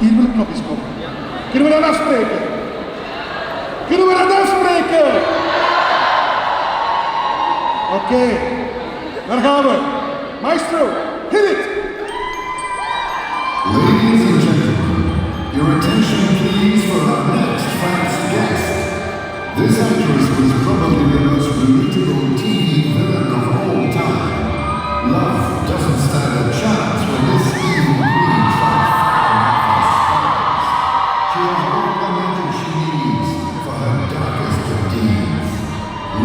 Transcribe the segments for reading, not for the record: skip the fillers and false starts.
Hier wil ik nog eens komen. Kunnen we dan afspreken? Kunnen we dat afspreken? Oké, daar gaan we. Maestro, hit it! Ladies and gentlemen, your attention please for our next fast guest. This actress was probably the most relatable TV villain of all time. Love doesn't stand a chance when this evil queen tries to She has all the magic she needs for her darkest of deeds.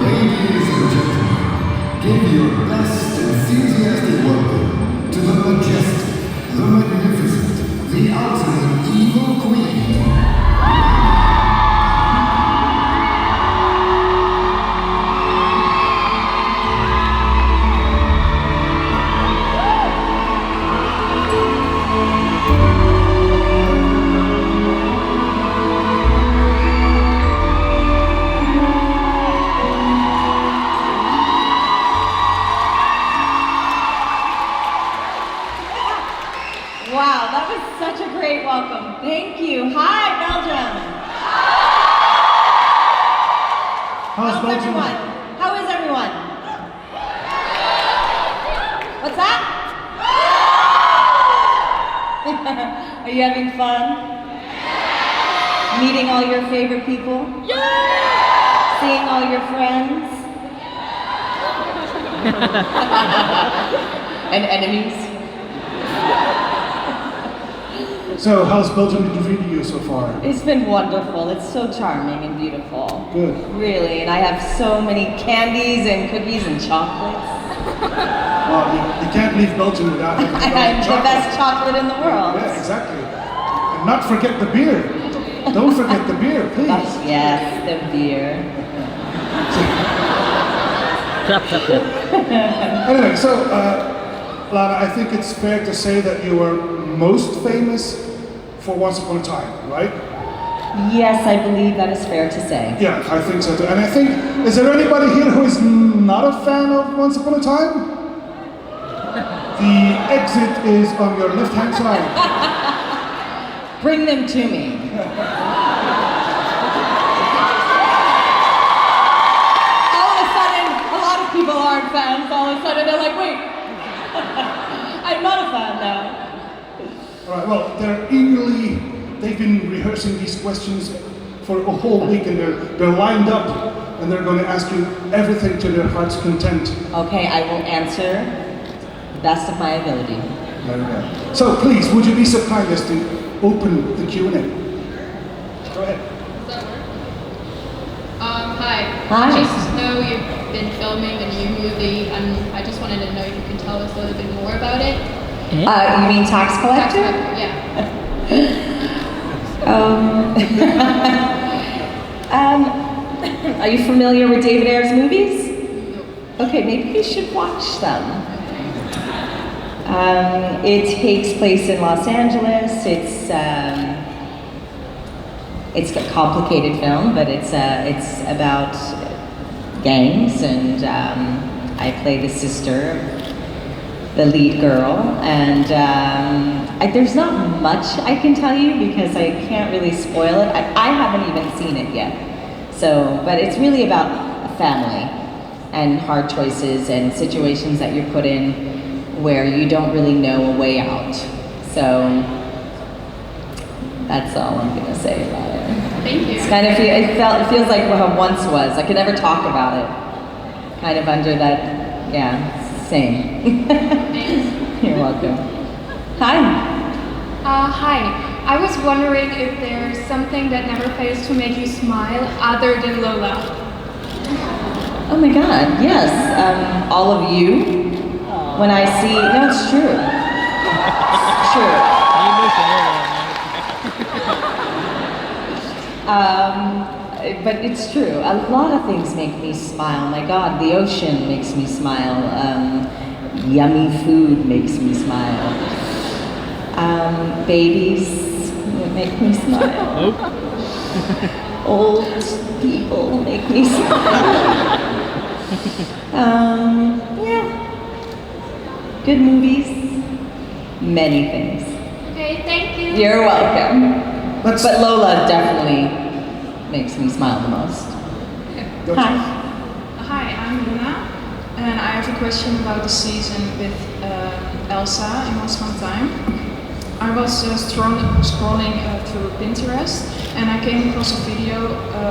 Ladies and gentlemen, give your best enthusiastic welcome to the majestic, the magnificent, the ultimate evil queen. Wow, that was such a great welcome. Thank you. Hi, Belgium. How's Belgium? Everyone? How is everyone? What's that? Are you having fun? Meeting all your favorite people? Seeing all your friends? And enemies? So, how's Belgium been treating you so far? It's been wonderful. It's so charming and beautiful. Good. Really, and I have so many candies and cookies and chocolates. Well, you can't leave Belgium without having I'm the chocolate. best chocolate in the world. Yeah, exactly. And not forget the beer. Don't forget the beer, please. Yes, the beer. Anyway, so, Lana, I think it's fair to say that you were most famous for Once Upon a Time, right? Yes, I believe that is fair to say. Yeah, I think so too. And I think, is there anybody here who is not a fan of Once Upon a Time? The exit is on your left-hand side. Bring them to me. All of a sudden, a lot of people aren't fans. All of a sudden, they're like, wait, I'm not a fan now. All right, well, they've been rehearsing these questions for a whole week, and they're lined up, and they're going to ask you everything to their heart's content. Okay, I will answer the best of my ability. There we go. So please, would you be so kind as to open the Q&A? Go ahead. Does that work? Hi. Hi. I just know you've been filming a new movie, and I just wanted to know if you can tell us a little bit more about it. You mean Tax Collector? Yeah. Are you familiar with David Ayer's movies? Okay, maybe you should watch them. It takes place in Los Angeles. It's a complicated film, but it's about gangs, and I play the sister, the lead girl, and there's not much I can tell you because I can't really spoil it. I haven't even seen it yet. So, but it's really about a family and hard choices and situations that you're put in where you don't really know a way out. So, that's all I'm gonna say about it. Thank you. It's kind of, it feels like what it once was. I could never talk about it. Kind of under that, yeah, same. Thanks. You're welcome. Hi. Hi. I was wondering if there's something that never fails to make you smile other than Lola. Oh my God, yes. All of you. When I see, no, it's true. It's true. But it's true. A lot of things make me smile. My God, the ocean makes me smile. Yummy food makes me smile. Babies make me smile. Old people make me smile. Yeah. Good movies. Many things. Okay, thank you. You're welcome. Let's But Lola definitely makes me smile the most. go. Hi. Hi, I'm Luna, and I have a question about the season with Elsa in Once Upon a Time. I was scrolling through Pinterest, and I came across a video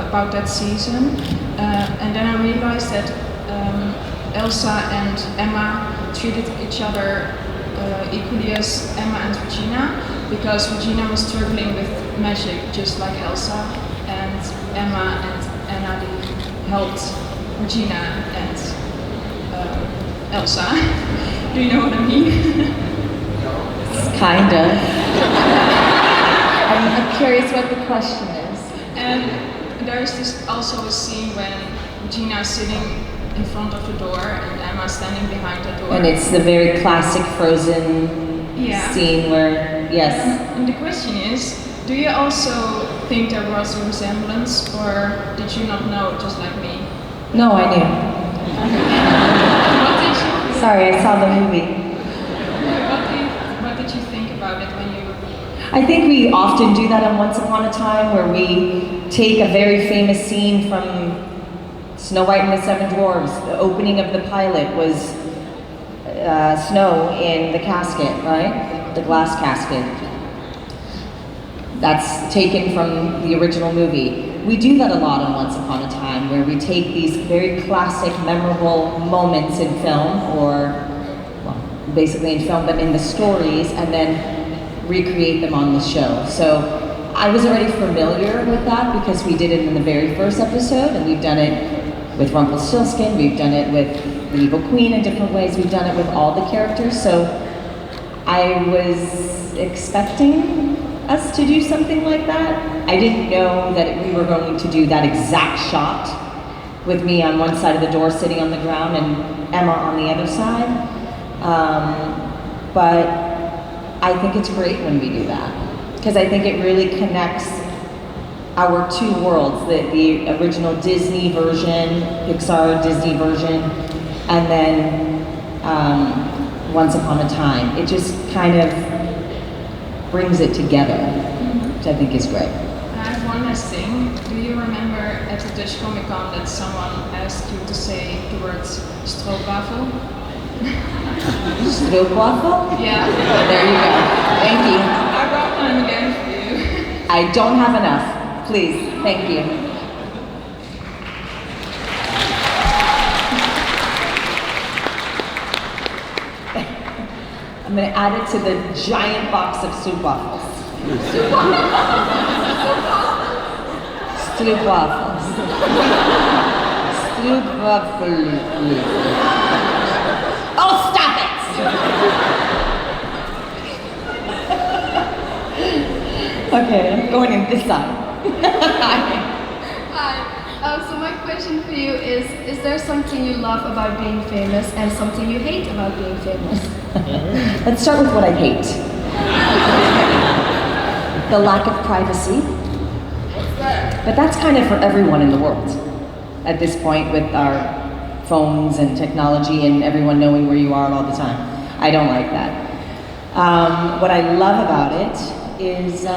about that season, and then I realized that Elsa and Emma treated each other equally as Emma and Regina, because Regina was struggling with magic just like Elsa, and Emma and Anna helped Regina and Elsa. Do you know what I mean? Kind of. I'm curious what the question is. And there's this also a scene when Regina is sitting in front of the door and Emma standing behind the door. And it's the very classic Frozen Yeah. scene where, yes. And the question is, do you also think there was a resemblance, or did you not know, just like me? No, I knew. What did you? Sorry, I saw the movie. What did you think about it when you? I think we often do that on Once Upon a Time, where we take a very famous scene from Snow White and the Seven Dwarfs. The opening of the pilot was Snow in the casket, right? The glass casket. That's taken from the original movie. We do that a lot on Once Upon a Time, where we take these very classic, memorable moments in film, or, well, basically in film, but in the stories, and then recreate them on the show. So I was already familiar with that because we did it in the very first episode, and we've done it with Rumpelstiltskin, we've done it with the Evil Queen in different ways, we've done it with all the characters, so I was expecting us to do something like that. I didn't know that we were going to do that exact shot with me on one side of the door sitting on the ground and Emma on the other side. But I think it's great when we do that, because I think it really connects our two worlds, the original Disney version, Pixar Disney version, and then Once Upon a Time. It just kind of brings it together, which I think is great. I have one last thing. Do you remember at the Dutch Comic Con that someone asked you to say the words stroopwafel? Stroopwafel? Yeah. There you go. Thank you. I brought one again for you. I don't have enough. Please, thank you. I'm going to add it to the giant box of soup waffles. Soup waffles. Soup waffles. Oh, stop it! Okay, I'm going in this side. Hi. So my question for you is there something you love about being famous and something you hate about being famous? Let's start with what I hate. The lack of privacy. But that's kind of for everyone in the world at this point, with our phones and technology and everyone knowing where you are all the time. I don't like that. What I love about it is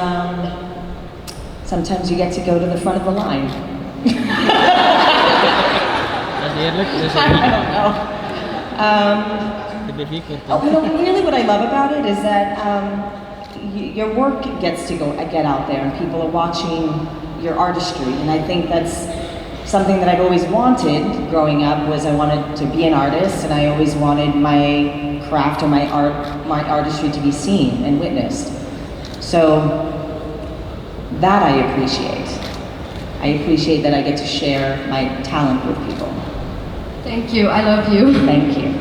sometimes you get to go to the front of the line. I don't know. Really what I love about it is that your work gets to get out there and people are watching your artistry, and I think that's something that I've always wanted growing up. Was I wanted to be an artist, and I always wanted my craft or my artistry to be seen and witnessed. So that I appreciate. I appreciate that I get to share my talent with people. Thank you. I love you. Thank you.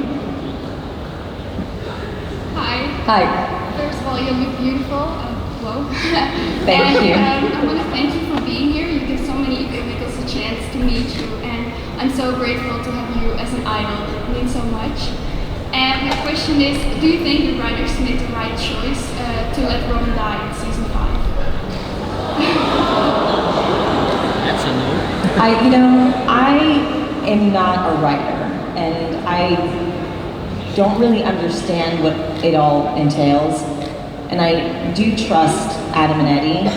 Hi. Hi. First of all, you look beautiful. Whoa. Thank you. I want to thank you for being here. You give so many individuals a chance to meet you, and I'm so grateful to have you as an idol. It means so much. And my question is, do you think the writers made the right choice to let Roman die in season 5? I am not a writer, and I don't really understand what it all entails. And I do trust Adam and Eddie.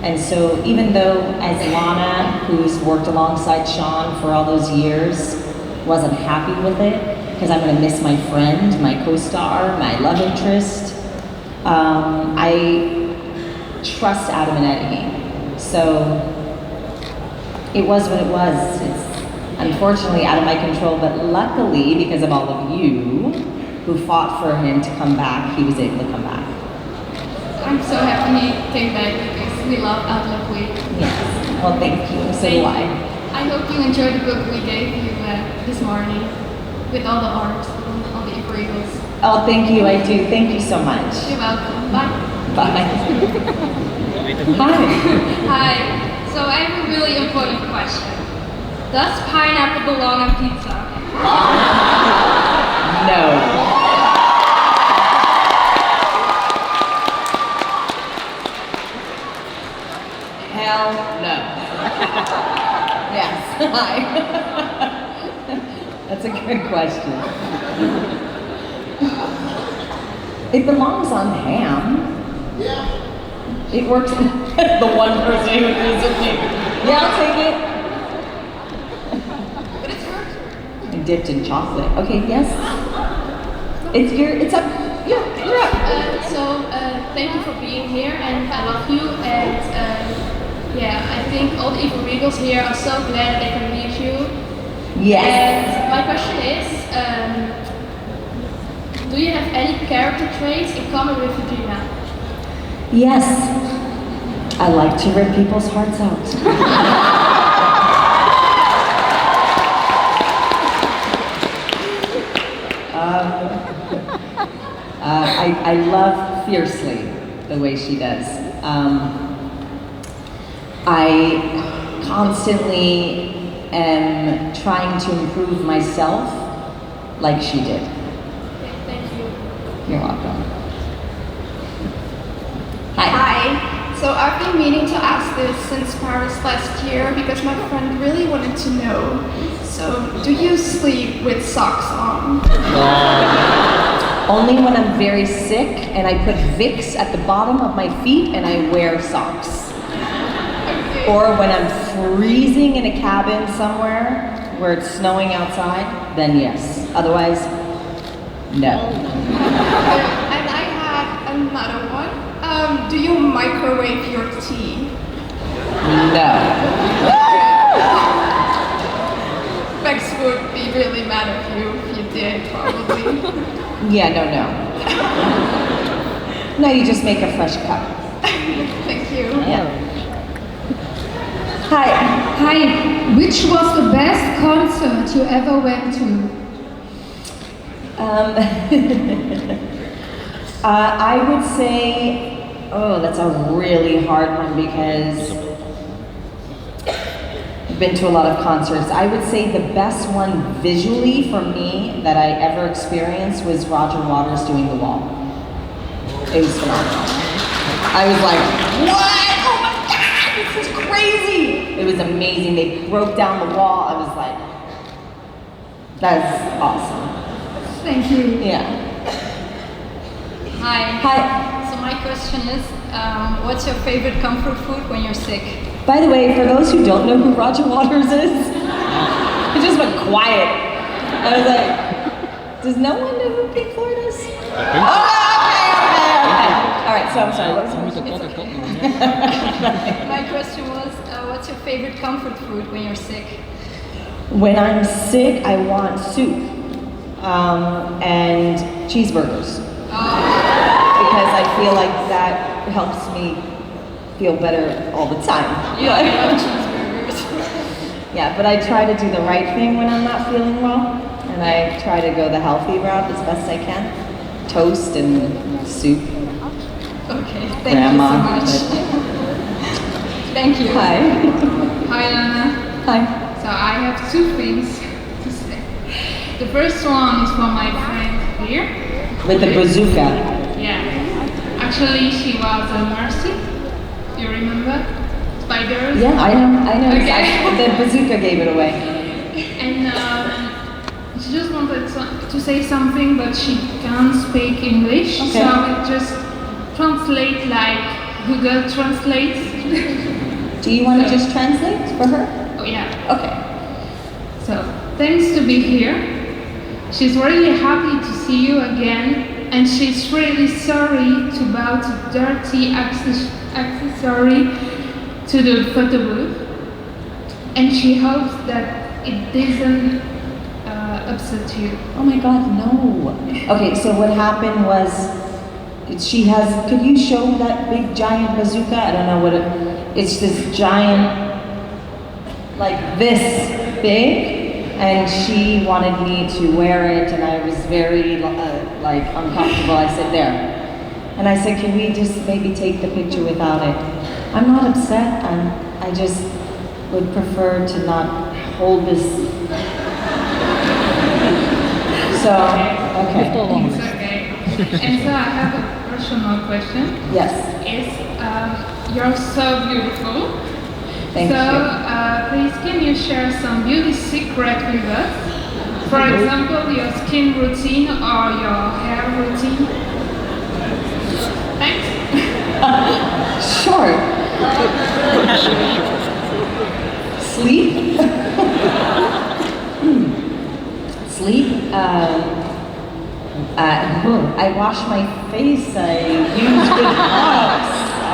And so even though as Lana, who's worked alongside Sean for all those years, wasn't happy with it, because I'm gonna miss my friend, my co-star, my love interest, I trust Adam and Eddie. So it was what it was. It's unfortunately out of my control, but luckily, because of all of you who fought for him to come back, he was able to come back. I'm so happy he came back because we love Outlook Week. Yes. Well, thank you. So do I. I hope you enjoyed the book we gave you this morning with all the art and all the Eagles. Oh, thank you. I do. Thank you so much. You're welcome. Bye. Bye. Hi. Hi. So I have a really important question. Does pineapple belong on pizza? No. Hell no. Yes. Hi. That's a good question. It belongs on ham. Yeah. It works. The one person who agrees with me. Yeah, I'll take it. But it's hurt. And dipped in chocolate. Okay, yes. It's up. Yeah, you're up. Thank you for being here, and I love you. And I think all the Evil Regals here are so glad they can meet you. Yes. And my question is, do you have any character traits in common with Regina? Yes. I like to rip people's hearts out. I love fiercely the way she does. I constantly am trying to improve myself like she did. Okay, thank you. You're welcome. Hi. So I've been meaning to ask this since Paris last year because my friend really wanted to know. So, do you sleep with socks on? Only when I'm very sick and I put Vicks at the bottom of my feet and I wear socks. Okay. Or when I'm freezing in a cabin somewhere where it's snowing outside, then yes. Otherwise, no. And I had another one. Do you microwave your tea? No. Bex would be really mad at you if you did, probably. Yeah, no. No, you just make a fresh cup. Thank you. Yeah. Hi. Hi, which was the best concert you ever went to? I would say, that's a really hard one because I've been to a lot of concerts. I would say the best one visually for me that I ever experienced was Roger Waters doing The Wall. It was phenomenal. I was like, what? Oh my God, this is crazy. It was amazing. They broke down the wall. I was like, that's awesome. Thank you. Yeah. Hi. Hi. So my question is, what's your favorite comfort food when you're sick? By the way, for those who don't know who Roger Waters is, it just went quiet. I was like, does no one know who Pink Floyd is? Okay. All right, so I'm sorry. My question was, what's your favorite comfort food when you're sick? When I'm sick, I want soup and cheeseburgers. Because I feel like that helps me feel better all the time. Yeah, I love cheeseburgers. Yeah, but I try to do the right thing when I'm not feeling well, and I try to go the healthy route as best I can. Toast and soup. Okay, thank Grandma, you so much. Thank you. Hi. Hi, Lana. Hi. So I have two things to say. The first one is for my friend here. With the bazooka. Yeah. Actually, she was a nurse. You remember? Spiders? Yeah, I know. Okay. The bazooka gave it away. And she just wanted to say something, but she can't speak English. Okay. So we just translate like Google translates. Do you want to just translate for her? Oh yeah. Okay. So, thanks to be here. She's really happy to see you again, and she's really sorry to bow to dirty accessory to the photo booth. And she hopes that it doesn't upset you. Oh my God, no. Okay, so what happened was, she has, could you show that big giant bazooka? I don't know what it's this giant, like this big, and she wanted me to wear it, and I was very like uncomfortable. I said, there. And I said, can we just maybe take the picture without it? I'm not upset, I just would prefer to not hold this. So, okay. It's okay. And so I have a personal question. Yes. You're so beautiful. Thank you. Please can you share some beauty secret with us? For example, your skin routine or your hair routine? Thanks. Sure. Sleep. Sleep. I wash my face. I use good products. I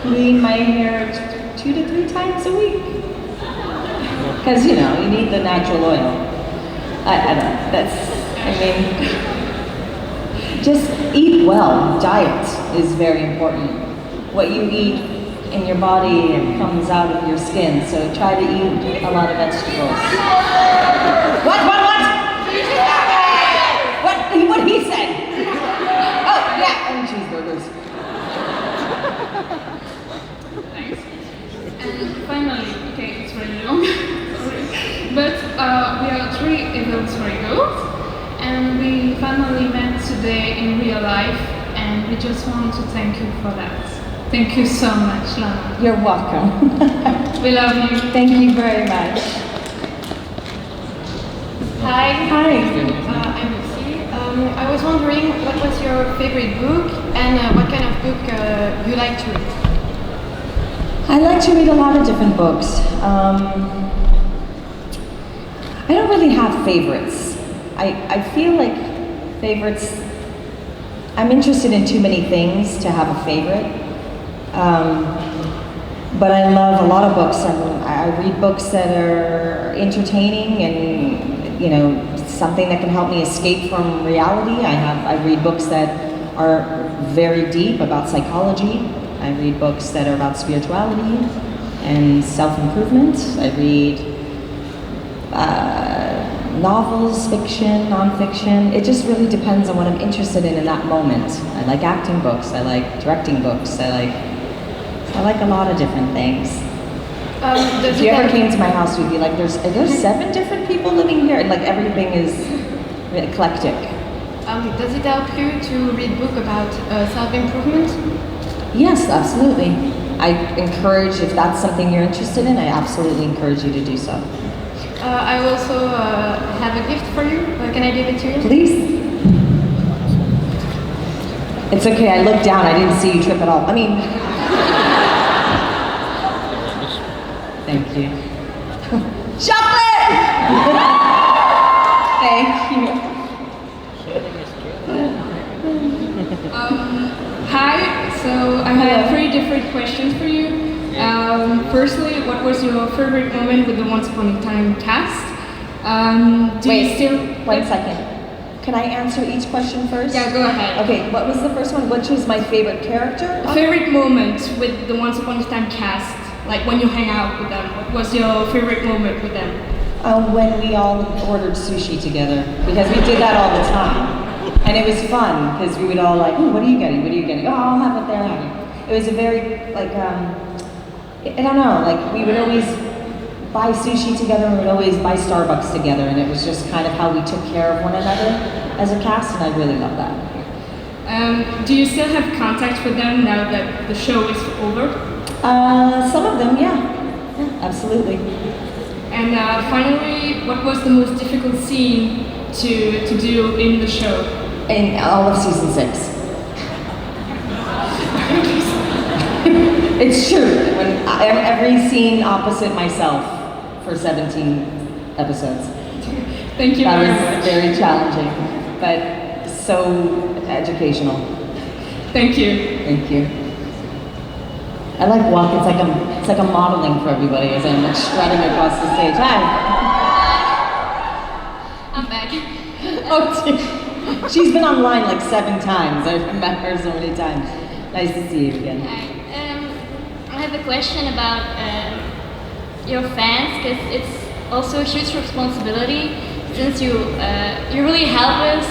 clean my hair 2 to 3 times a week. Because you need the natural oil. I don't know. Just eat well. Diet is very important. What you eat in your body comes out of your skin, so try to eat a lot of vegetables. What? What he said? Oh, yeah, and cheeseburgers. Thanks. And finally, okay, it's really long, sorry. But we are 3 evolutionary girls, and we finally met today in real life, and we just want to thank you for that. Thank you so much, Lana. You're welcome. We love you. Thank you very much. Hi. Hi. I'm Lucy. I was wondering what was your favorite book and what kind of book you like to read? I like to read a lot of different books. I don't really have favorites. I feel like favorites, I'm interested in too many things to have a favorite. But I love a lot of books. I read books that are entertaining and something that can help me escape from reality. I read books that are very deep about psychology. I read books that are about spirituality and self-improvement. I read novels, fiction, nonfiction. It just really depends on what I'm interested in that moment. I like acting books. I like directing books. I like a lot of different things. If you ever came to my house, you'd be like, there's 7 different people living here, and like everything is eclectic. Does it help you to read book about self-improvement? Yes, absolutely. I encourage, if that's something you're interested in, I absolutely encourage you to do so. I also have a gift for you. Can I give it to you? Please. It's okay, I looked down, I didn't see you trip at all. Thank you. Chocolate! Thank you. Hi, so I have 3 different questions for you. Firstly, what was your favorite moment with the Once Upon a Time cast? One second. Can I answer each question first? Yeah, go ahead. Okay, what was the first one? Which was my favorite character? Favorite moment with the Once Upon a Time cast, like when you hang out with them. What was your favorite moment with them? When we all ordered sushi together, because we did that all the time. And it was fun, because we would all like, ooh, what are you getting? What are you getting? Oh, I'll have it there. It was a very, like, I don't know, like we would always buy sushi together and we would always buy Starbucks together, and it was just kind of how we took care of one another as a cast, and I really love that. Do you still have contact with them now that the show is over? Some of them, yeah, absolutely. And finally, what was the most difficult scene to do in the show? In all of season 6. It's true. Every scene opposite myself for 17 episodes. Thank you That very was much. very challenging, but so educational. Thank you. Thank you. I like walking. It's like I'm modeling for everybody as I'm like strutting across the stage. Hi. I'm back. Oh, she's been online like 7 times. I've met her so many times. Nice to see you again. Hi. I have a question about your fans, because it's also a huge responsibility, since you really help us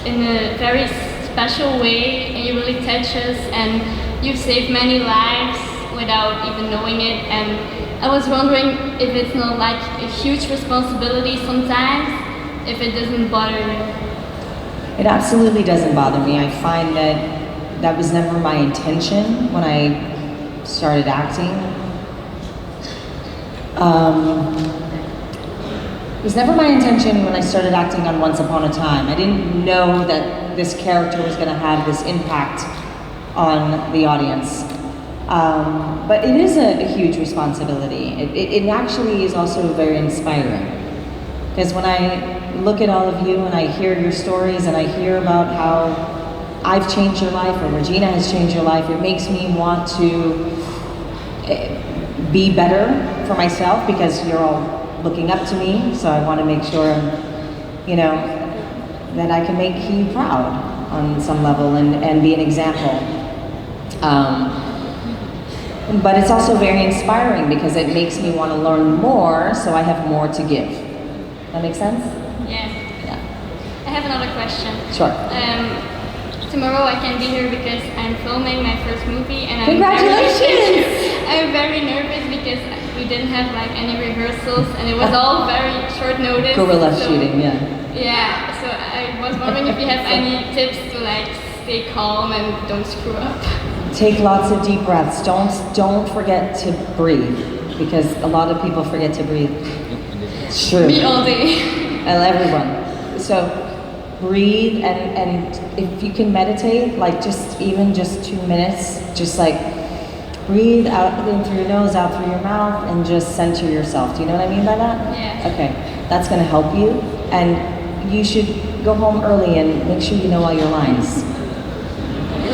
in a very special way, and you really touch us, and you've saved many lives without even knowing it. And I was wondering if it's not like a huge responsibility sometimes, if it doesn't bother you. It absolutely doesn't bother me. I find that was never my intention when I started acting. It was never my intention when I started acting on Once Upon a Time. I didn't know that this character was going to have this impact on the audience. But it is a huge responsibility. It actually is also very inspiring. Because when I look at all of you and I hear your stories and I hear about how I've changed your life or Regina has changed your life, it makes me want to be better for myself, because you're all looking up to me, so I want to make sure, you know, that I can make you proud on some level and be an example. But it's also very inspiring because it makes me want to learn more, so I have more to give. That make sense? Yeah. I have another question. Sure. Tomorrow I can be here because I'm filming my first movie, and Congratulations! I'm very nervous because we didn't have like any rehearsals, and it was all very short notice. Guerrilla shooting, yeah. Yeah, so I was wondering if you have any tips to like stay calm and don't screw up. Take lots of deep breaths. Don't forget to breathe, because a lot of people forget to breathe. It's true. Me all day. And everyone. So breathe, and if you can meditate, like just 2 minutes, just like breathe out in through your nose, out through your mouth, and just center yourself. Do you know what I mean by that? Yeah. Okay, that's gonna help you, and you should go home early and make sure you know all your lines.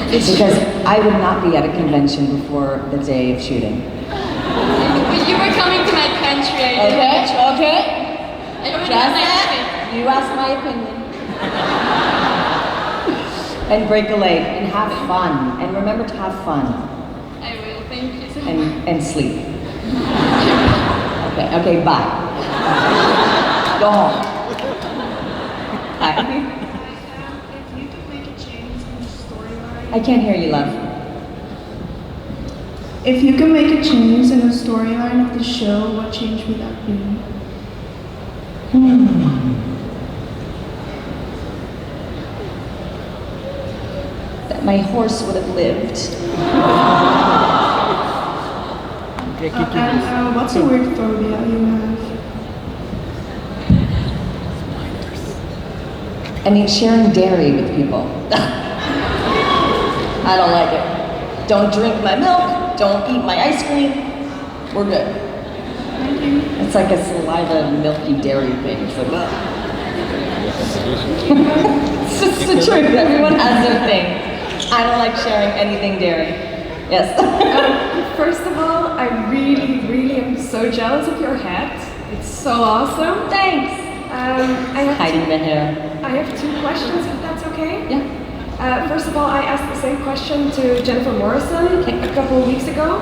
Because I would not be at a convention before the day of shooting. But you were coming to my country. Okay. I already Just had my that. You asked my opinion. And break a leg and have fun. And remember to have fun. I will, thank you so much. And sleep. Okay, bye. Go home. Hi. If you could make a change in the storyline. I can't hear you, love. If you could make a change in the storyline of the show, what change would that be? That my horse would have lived. And what's a weird phobia you have? I mean, sharing dairy with people. I don't like it. Don't drink my milk. Don't eat my ice cream. We're good. Thank you. It's like a saliva, milky dairy thing. It's like, ugh. It's just the truth. Everyone has their thing. I don't like sharing anything dairy. Yes. First of all, I really am so jealous of your hat. It's so awesome. Thanks. I have Hiding the hair. I have 2 questions, if that's okay. Yeah. First of all, I asked the same question to Jennifer Morrison a couple of weeks ago.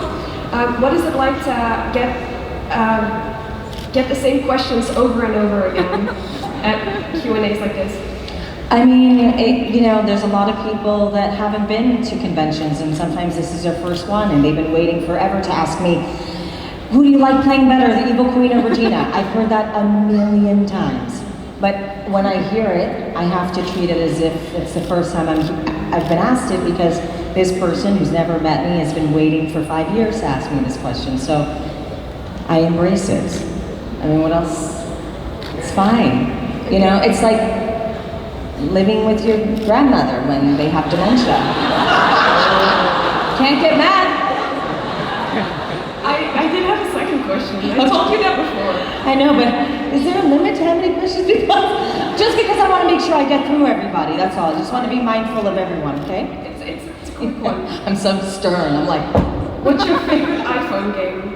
What is it like to get the same questions over and over again at Q&As like this? I mean, you know, there's a lot of people that haven't been to conventions, and sometimes this is their first one, and they've been waiting forever to ask me, who do you like playing better, the Evil Queen or Regina? I've heard that a million times. But when I hear it, I have to treat it as if it's the first time I've been asked it, because this person who's never met me has been waiting for 5 years to ask me this question. So I embrace it. I mean, what else? It's fine. You know, it's like living with your grandmother when they have dementia. Can't get mad. know, but is there a limit to how many questions we have? Just because I want to make sure I get through everybody, that's all. I just want to be mindful of everyone, okay? It's a quick one. I'm so stern, I'm like, What's your favorite iPhone game?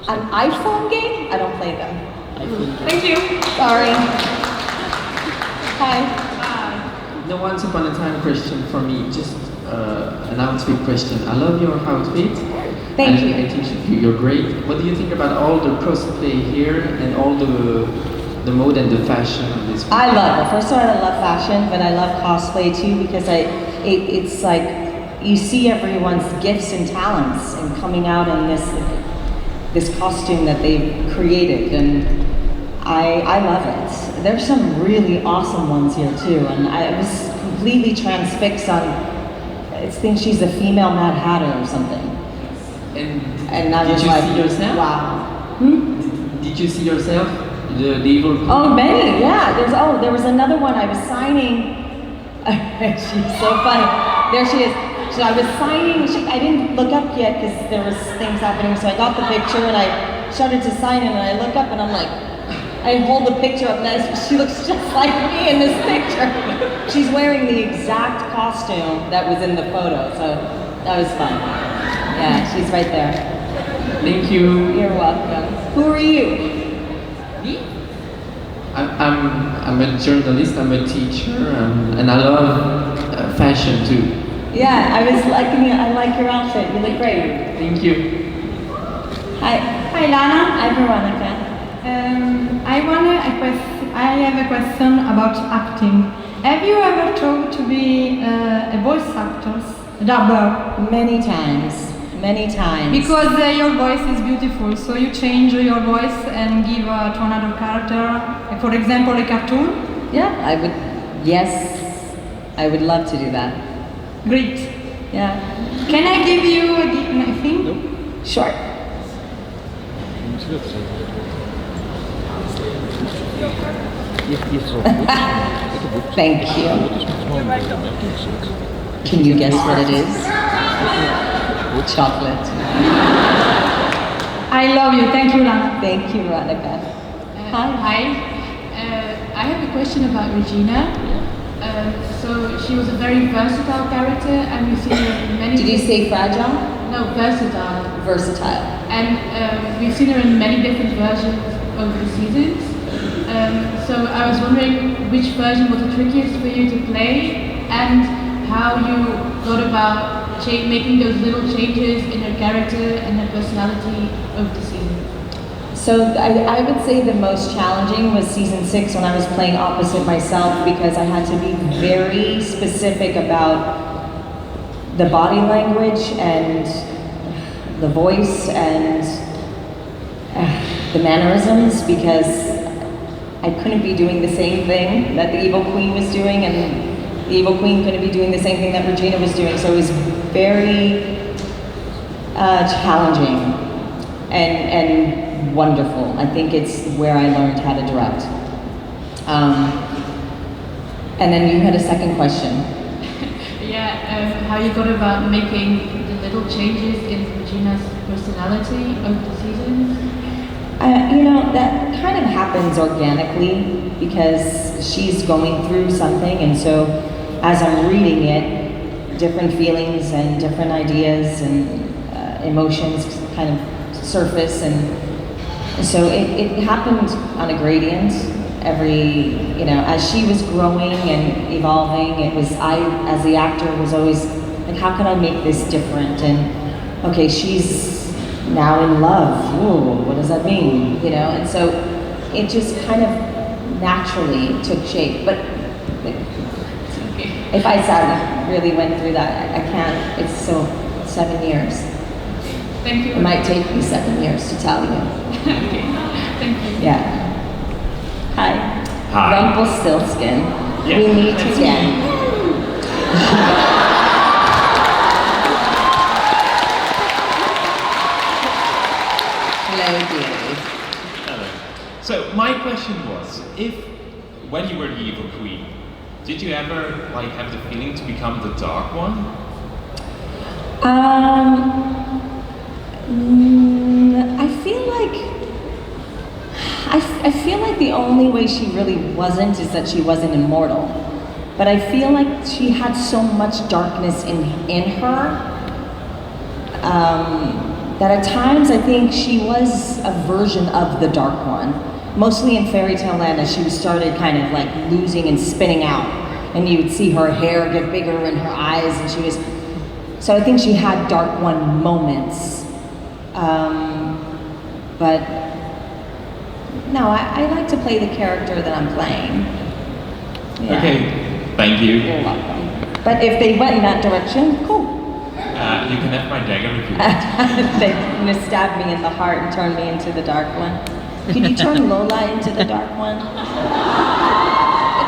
an iPhone game? I don't play them. Thank you. Sorry. Hi. No, once upon a time question for me, just an outfit question. I love your outfit. Thank you. I think you're great. What do you think about all the cosplay here and all the mode and the fashion of this? I love it. First of all, I love fashion, but I love cosplay too because it's like you see everyone's gifts and talents and coming out in this costume that they've created, and I love it. There's some really awesome ones here too, and I was completely transfixed on. I think she's a female Mad Hatter or something. And I was did you like, see yourself? wow. Did you see yourself? The evil queen? Oh, many, yeah. There was another one I was signing. She's so funny. There she is. So I was signing, I didn't look up yet because there was things happening, so I got the picture and I started to sign it and I look up and I'm like, I hold the picture up and she looks just like me in this picture. She's wearing the exact costume that was in the photo, so that was fun. Yeah, she's right there. Thank you. You're welcome. Who are you? Me? I'm a journalist, I'm a teacher, and I love fashion too. Yeah, I like your outfit. You look great. Thank you. Hi. Hi, Lana. Hi, Veronica. I have a question about acting. Have you ever tried to be a voice actor, dubber? Many times. Because your voice is beautiful, so you change your voice and give to another character. For example, a cartoon. Yeah, I would. Yes, I would love to do that. Great. Yeah. Can I give you a thing? Nope. Sure. Thank you. Can you guess what it is? Chocolate. I love you. Thank you, Lana. Thank you, Veronica. Hi. I have a question about Regina. So she was a very versatile character, and you see her in many. Did you say fragile? No, versatile. Versatile. And we've seen her in many different versions of the seasons. So I was wondering which version was the trickiest for you to play, and how you thought about making those little changes in her character and her personality over the season. So I would say the most challenging was season 6 when I was playing opposite myself because I had to be very specific about the body language and the voice and the mannerisms because I couldn't be doing the same thing that the Evil Queen was doing and the Evil Queen couldn't be doing the same thing that Regina was doing. So it was very challenging and wonderful. I think it's where I learned how to direct. And then you had a second question. How you got about making the little changes in Regina's personality over the seasons? That kind of happens organically because she's going through something, and so as I'm reading it, different feelings and different ideas and emotions kind of surface, and so it happened on a gradient. As she was growing and evolving, I, as the actor, was always like, how can I make this different? And okay, she's now in love. Ooh, what does that mean? And so it just kind of naturally took shape. But if I really went through that, I can't. It's so 7 years. Thank you. It might take me 7 years to tell you. Okay. Thank you. Yeah. Hi. Hi. Rumpelstiltskin. Yes, We meet that's again. Hello, dearie. Hello. So my question was, when you were the Evil Queen, did you ever have the feeling to become the Dark One? I feel I feel like the only way she really wasn't is that she wasn't immortal. But I feel like she had so much darkness in her that at times I think she was a version of the Dark One. Mostly in Fairy Tale Land, as she started kind of like losing and spinning out, and you would see her hair get bigger and her eyes, and she was. So I think she had Dark One moments, but no, I like to play the character that I'm playing. Yeah. Okay, thank you. You're welcome. But if they went in that direction, cool. You can have my dagger if you want. They're gonna stab me in the heart and turn me into the Dark One. Can you turn Lola into the Dark One?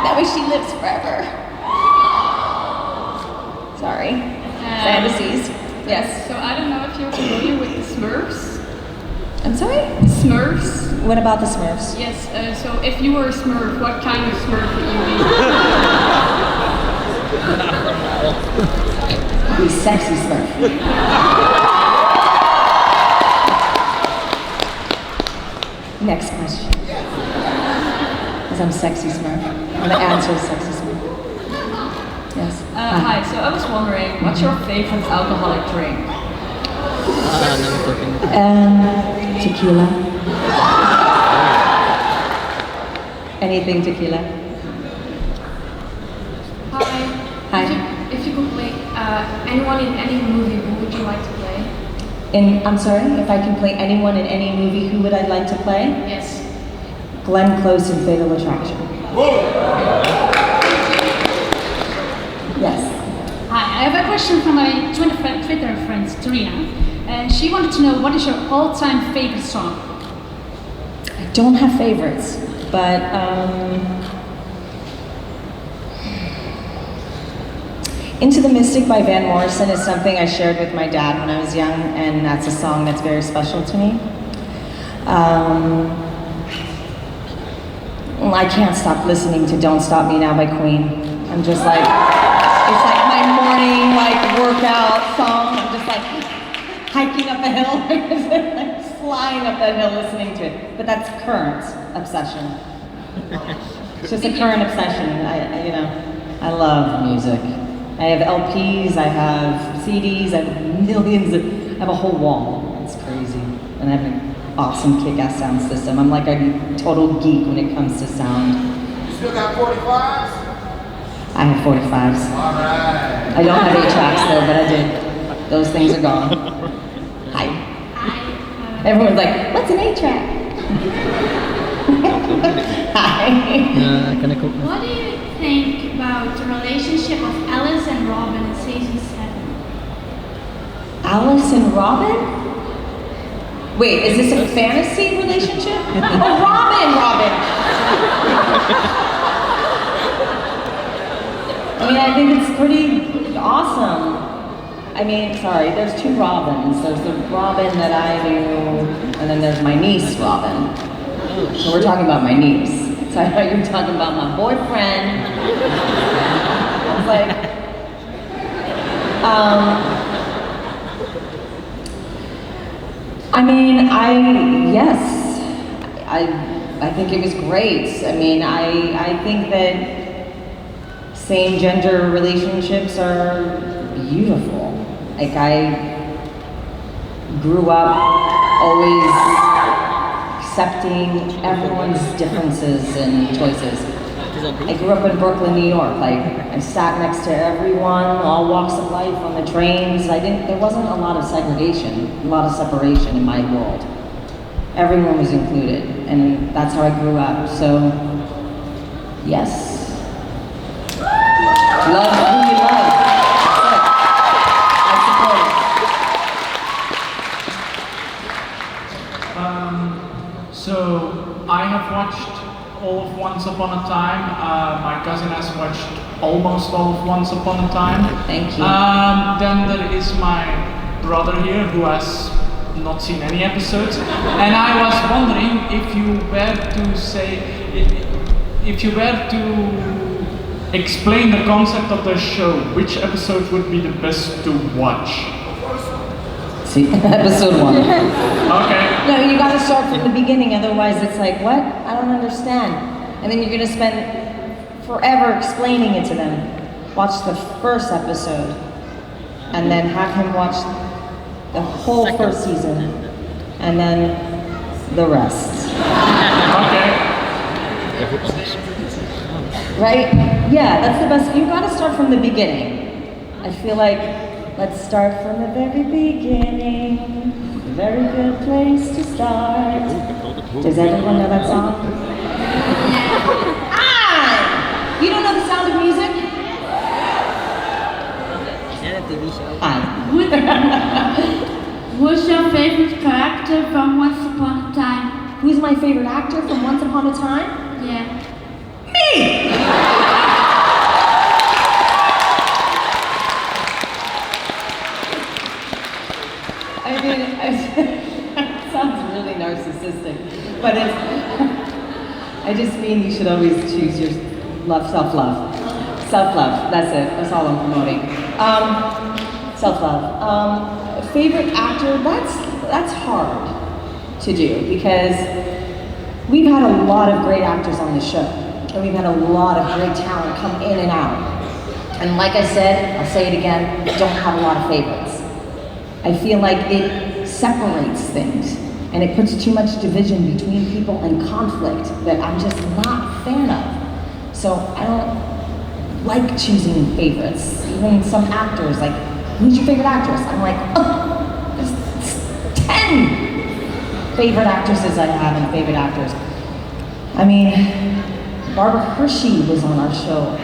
That way she lives forever. Sorry. Fantasies. Yes. So I don't know if you're familiar with the Smurfs. I'm sorry? Smurfs. What about the Smurfs? Yes. So if you were a Smurf, what kind of Smurf would you be? Be sexy Smurf. Next question. Because I'm sexy Smurf. And the answer is sexy Smurf. Yes. Hi, so I was wondering, what's your favorite alcoholic drink? Tequila. Anything tequila. Hi. If you could play anyone in any movie, who would you like to play? I'm sorry, if I can play anyone in any movie, who would I like to play? Yes. Glenn Close in Fatal Attraction. Yes. Hi, I have a question from my Twitter friend, Serena. She wanted to know, what is your all-time favorite song? I don't have favorites, but Into the Mystic by Van Morrison is something I shared with my dad when I was young, and that's a song that's very special to me. I can't stop listening to Don't Stop Me Now by Queen. I'm just like, it's like my morning workout song. I'm just like hiking up a hill, like flying up that hill listening to it. But that's current obsession. It's just a current obsession. I love music. I have LPs, I have CDs, I have millions I have a whole wall. It's crazy. And I have an awesome kick-ass sound system. I'm like a total geek when it comes to sound. You still got 45s? I have 45s. Alright. I don't have 8 tracks though, but I did. Those things are gone. Hi. Everyone's like, what's an 8 track? Hi. What do you think about the relationship of Alice and Robin in season 7? Alice and Robin? Wait, is this a fantasy relationship? Oh, Robin! I mean, I think it's pretty awesome. I mean, sorry, there's 2 Robins. There's the Robin that I knew, and then there's my niece, Robin. So we're talking about my niece. So I thought you were talking about my boyfriend. I was like, I mean, I think it was great. I mean, I think that same gender relationships are beautiful. Like, I grew up always accepting everyone's differences and choices. I grew up in Brooklyn, New York. Like, I sat next to everyone, all walks of life on the trains. There wasn't a lot of segregation, a lot of separation in my world. Everyone was included, and that's how I grew up. So, yes. Love who you love. That's it. I support it. So, I have watched all of Once Upon a Time. My cousin has watched almost all of Once Upon a Time. Thank you. Then there is my brother here who has not seen any episodes. And I was wondering if you were to explain the concept of the show, which episode would be the best to watch? See, episode 1. Okay. No, you gotta start from the beginning, otherwise it's like, what? I don't understand. And then you're gonna spend forever explaining it to them. Watch the first episode, and then have him watch the whole first season, and then the rest. Right? Yeah, that's the best. You gotta start from the beginning. I feel like, let's start from the very beginning. A very good place to start. Does everyone know that song? Ah! You don't know the Sound of Music? Hi. Who's your favorite character from Once Upon a Time? Who's my favorite actor from Once Upon a Time? Yeah. Me! I mean, it sounds really narcissistic, but it's, I just mean you should always choose your self-love. Self-love, that's it, that's all I'm promoting. Self-love. Favorite actor, that's hard to do because we've had a lot of great actors on the show, and we've had a lot of great talent come in and out. And like I said, I'll say it again, I don't have a lot of favorites. I feel like it separates things, and it puts too much division between people and conflict that I'm just not a fan of. So I don't like choosing favorites. Even some actors, like, who's your favorite actress? I'm like, oh, there's 10 favorite actresses I have and favorite actors. I mean, Barbara Hershey was on our show.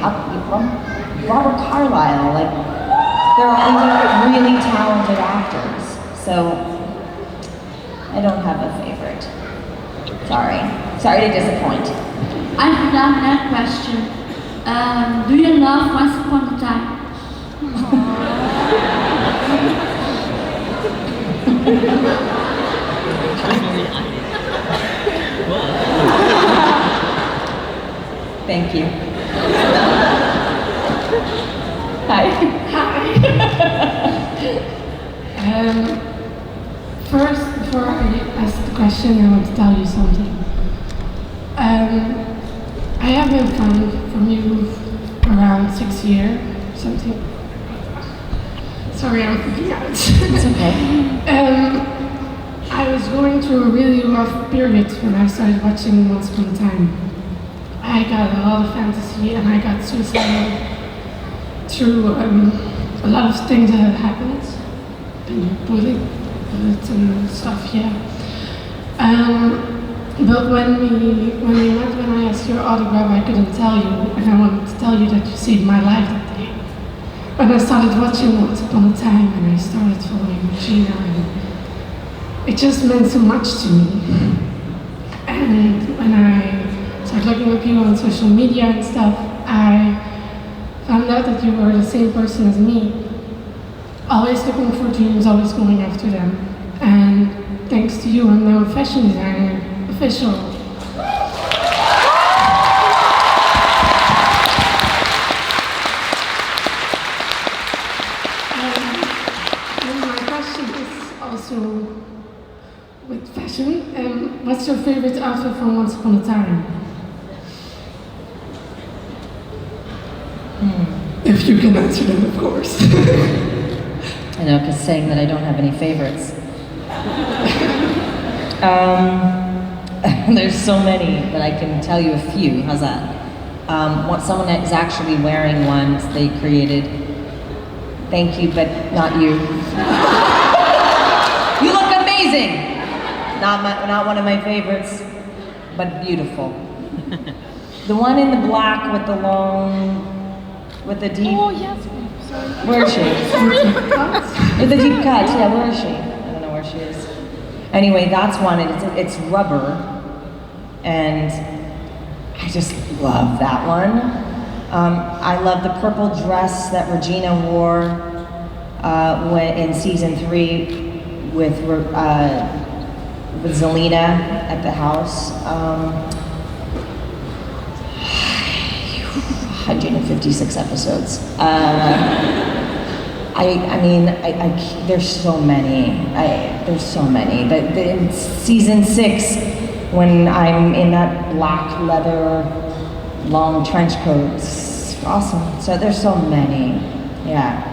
Robert Carlyle, like, they're all really talented actors. So, I don't have a favorite. Sorry to disappoint. I forgot that question. Do you love Once Upon a Time? Thank you. Hi. First, before I ask the question, I want to tell you something. I have been from you around 6 years, something. Sorry, I'm freaking out. It's okay. I was going through a really rough period when I started watching Once Upon a Time. I got a lot of fantasy and I got suicidal through a lot of things that had happened. Been bullied and stuff, yeah. But when I asked your autograph, I couldn't tell you, and I wanted to tell you that you saved my life that day. When I started watching Once Upon a Time and I started following Regina, and it just meant so much to me. And when I started looking at you on social media and stuff, I found out that you were the same person as me. Always looking for dreams, always going after them. And thanks to you, I'm now a fashion designer, official. And my question is also with fashion. What's your favorite outfit from Once Upon a Time? If you can answer them, of course. I know, because saying that I don't have any favorites. There's so many, but I can tell you a few. How's that? Someone is actually wearing one they created. Thank you, but not you. You look amazing! Not one of my favorites, but beautiful. The one in the black with the long, with the deep. Oh yes. Sorry. Where is she? With the deep cuts. Yeah, where is she? I don't know where she is. Anyway, that's one. It's rubber, and I just love that one. I love the purple dress that Regina wore in season 3 with Zelina at the house. 156 episodes. There's so many. There's so many. In season 6, when I'm in that black leather long trench coat, it's awesome. So there's so many. Yeah.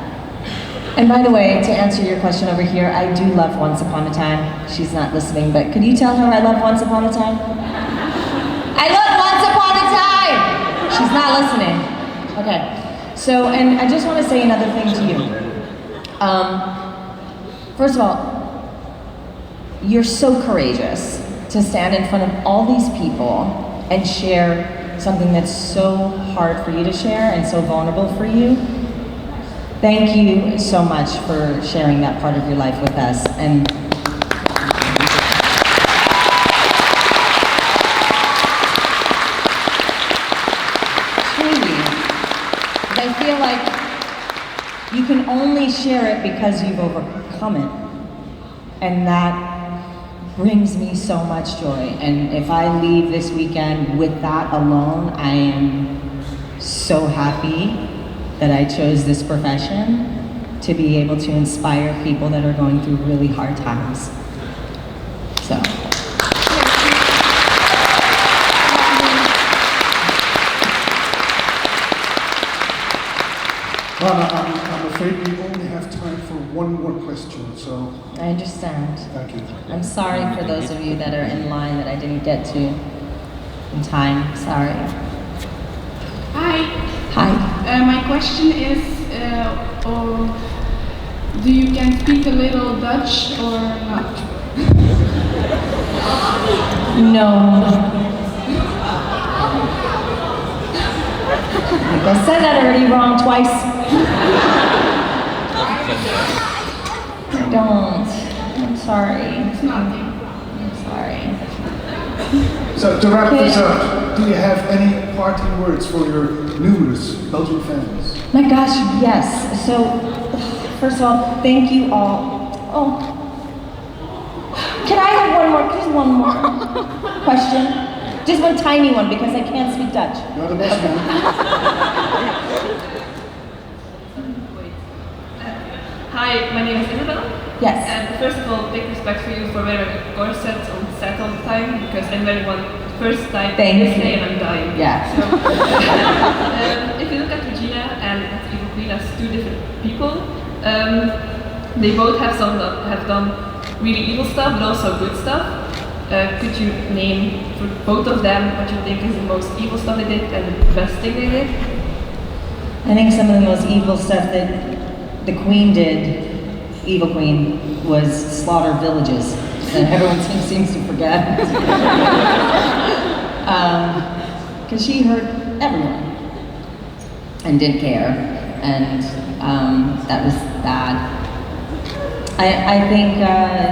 And by the way, to answer your question over here, I do love Once Upon a Time. She's not listening, but could you tell her I love Once Upon a Time? I love Once Upon a Time! She's not listening. Okay. So, and I just want to say another thing to you. First of all, you're so courageous to stand in front of all these people and share something that's so hard for you to share and so vulnerable for you. Thank you so much for sharing that part of your life with us. And truly, I feel like you can only share it because you've overcome it. And that brings me so much joy. And if I leave this weekend with that alone, I am so happy that I chose this profession to be able to inspire people that are going through really hard times. So. Lana, I'm afraid we only have time for one more question, so. I understand. Thank you. I'm sorry for those of you that are in line that I didn't get to in time. Sorry. Hi. Hi. My question is, do you can speak a little Dutch or not? No. I said that already wrong twice. I don't. I'm sorry. It's nothing. I'm sorry. So to wrap this up, do you have any parting words for your numerous Belgian fans? My gosh, yes. So, first of all, thank you all. Oh, can I have one more question? Just one tiny one because I can't speak Dutch. You're the best one. Hi, my name is Isabel. Yes. And first of all, big respect for you for wearing a corset on set all the time because I'm wearing one first time this day and I'm dying. Yeah. So, if you look at Regina and at Evil Queen as two different people, they both have done really evil stuff but also good stuff. Could you name for both of them what you think is the most evil stuff they did and the best thing they did? I think some of the most evil stuff that the Queen did, Evil Queen, was slaughter villages. And everyone seems to forget. Because she hurt everyone and didn't care. And that was bad. I think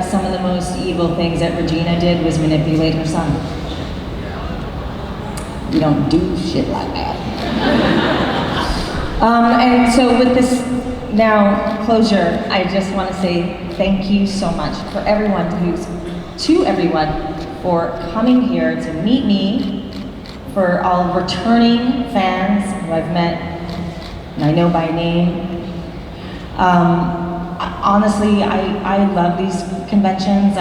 some of the most evil things that Regina did was manipulate her son. You don't do shit like that. And so with this now closure, I just want to say thank you so much for everyone for coming here to meet me, for all returning fans who I've met and I know by name. Honestly, I love these conventions.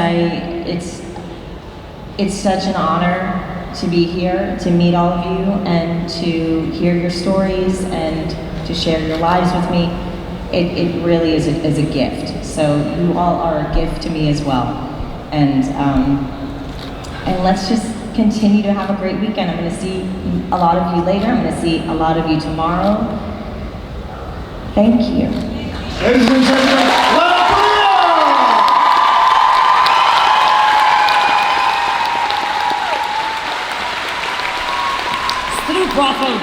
It's such an honor to be here, to meet all of you, and to hear your stories and to share your lives with me. It really is a gift. So you all are a gift to me as well. And let's just continue to have a great weekend. I'm going to see a lot of you later. I'm going to see a lot of you tomorrow. Thank you. Ladies and gentlemen, Lana Parrilla! Stroopwafel.